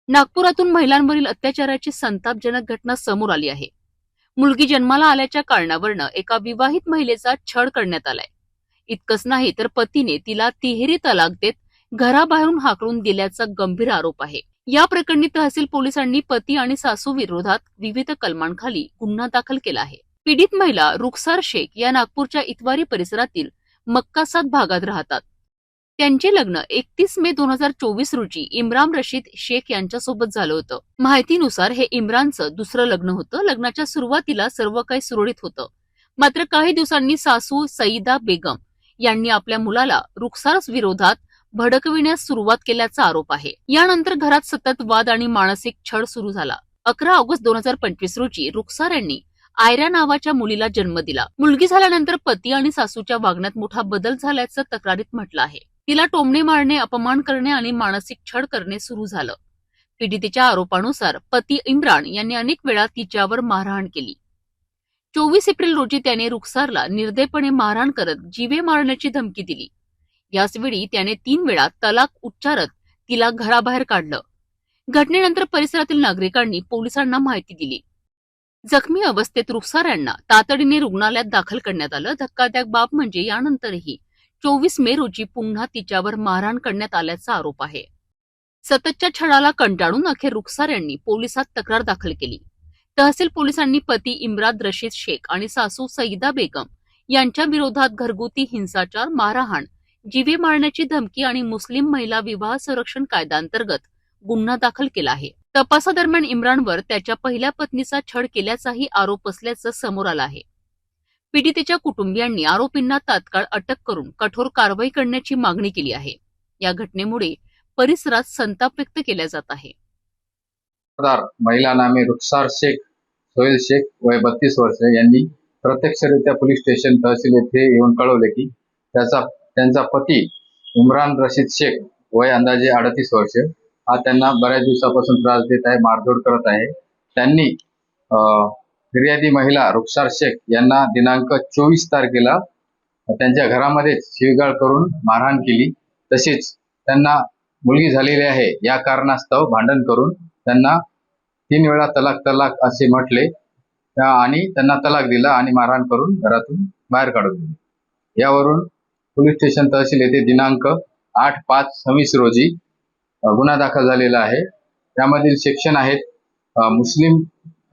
नागपुरातून महिलांवरील अत्याचाराची संतापजनक घटना समोर आली आहे। मुलगी जन्माला आल्याच्या कारणावरून एका विवाहित महिलेचा छळ करण्यात आलाय। इतकंच नाही तर पतीने तिला तिहेरी तलाक देत घराबाहेरून हाकलून दिल्याचा गंभीर आरोप आहे। या प्रकरणी तहसील पोलिसांनी पती आणि सासू विरोधात विविध कलमांखाली गुन्हा दाखल केला आहे। पीडित महिला रुखसार शेख या नागपूरच्या इतवारी परिसरातील मक्कासाद भागात राहतात। त्यांचे लग्न 31 मे 2024 रोजी इम्रान रशीद शेख यांच्यासोबत झालं होतं। माहितीनुसार हे इम्रानचं दुसरं लग्न होतं। लग्नाच्या सुरुवातीला सर्व काही सुरळीत होतं, मात्र काही दिवसांनी सासू सईदा बेगम यांनी आपल्या मुलाला रुखसार विरोधात भडकविण्यास सुरुवात केल्याचा आरोप आहे। यानंतर घरात सतत वाद आणि मानसिक छळ सुरू झाला। 11 ऑगस्ट 2025 रोजी रुखसार यांनी आयरा नावाच्या मुलीला जन्म दिला। मुलगी झाल्यानंतर पती आणि सासूच्या वागण्यात मोठा बदल झाल्याचं तक्रारीत म्हटलं आहे। तिला टोमणे मारणे, अपमान करणे आणि मानसिक छळ करणे सुरू झालं। पीडितेच्या आरोपानुसार पती इम्रान यांनी अनेक वेळा तिच्यावर मारहाण केली। 24 एप्रिल रोजी त्याने रुखसारला निर्दयपणे मारहाण करत जीवे मारण्याची धमकी दिली। याच वेळी त्याने 3 वेळा तलाक उच्चारत तिला घराबाहेर काढलं। घटनेनंतर परिसरातील नागरिकांनी पोलिसांना माहिती दिली। जखमी अवस्थेत रुखसार यांना तातडीने रुग्णालयात दाखल करण्यात आलं। धक्कादायक बाब म्हणजे यानंतरही 24 मे रोजी पुन्हा तिच्यावर मारहाण करण्यात आल्याचा आरोप आहे। सततच्या छळाला कंटाळून अखेर रुखसार यांनी पोलिसात तक्रार दाखल केली। तहसील पोलिसांनी पती इम्रान रशीद शेख आणि सासू सईदा बेगम यांच्या विरोधात घरगुती हिंसाचार, मारहाण, जीवे मारण्याची धमकी आणि मुस्लिम महिला विवाह संरक्षण कायद्याअंतर्गत गुन्हा दाखल केला आहे। तपासादरम्यान इम्रानवर त्याच्या पहिल्या पत्नीचा छळ केल्याचाही आरोप असल्याचं समोर आलं आहे। पीडितेच्या कुटुंबियांनी आरोपींना तात्काळ अटक करून कठोर कारवाई करण्याची मागणी केली आहे। या घटनेमुळे परिसरात संताप व्यक्त केला जात आहे। महिला नामे रुखसार शेख सोहेल शेख वय 32 वर्ष यांनी प्रत्यक्षरित्या पोलीस स्टेशन तहसील येथे येऊन कळवले की त्यांचा पती इम्रान रशीद शेख वय अंदाजे 38 वर्ष हा त्यांना बऱ्याच दिवसापासून त्रास देत आहे, मारझोड करत आहे। त्यांनी फिर्यादी महिला रुखसार शेख यांना दिनांक 24 तारखेला त्यांच्या घरामध्ये शिवीगाळ करून मारहाण केली। तसेच त्यांना मुलगी झालेली आहे या कारणास्तव भांडण करून त्यांना 3 वेळा तलाक असे म्हटले आणि त्यांना तलाक दिला आणि मारहाण करून घरातून बाहेर काढून दिले। यावरून पोलीस स्टेशन तहसील येथे दिनांक 8/5/26 रोजी गुन्हा दाखल झालेला आहे। त्यामधील सेक्शन आहेत मुस्लिम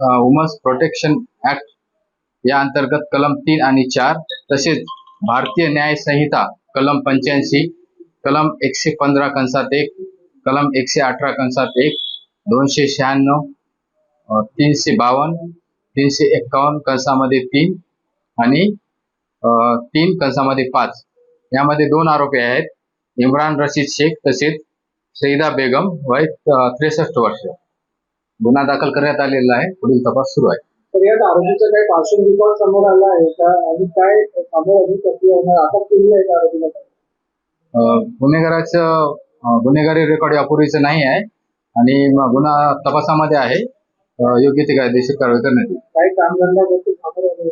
वुमन्स प्रोटेक्शन ऍक्ट या अंतर्गत कलम 3 आणि 4, तसेच भारतीय न्याय संहिता कलम 85, कलम 115(1), कलम 118(1), 296, 352, 351(3) आणि 3(5). यामध्ये 2 आरोपी आहेत, इम्रान रशीद शेख तसेच सईदा बेगम वय 63 वर्ष। गुन्हा दाखल करण्यात आलेला आहे, पुढील तपास सुरू आहे। तर या आरोपीचा काही पार्श्वभूमी समोर आला आहे का आणि काय सामोर प्रक्रिया अटक केली आहे का आरोपीला? गुन्हेगाराचं गुन्हेगारी रेकॉर्ड यापूर्वीचं नाही आहे आणि गुन्हा तपासामध्ये आहे। योग्य ती कायदेशीर कारवाई करण्यात येईल। काही कामधंदा समोर आले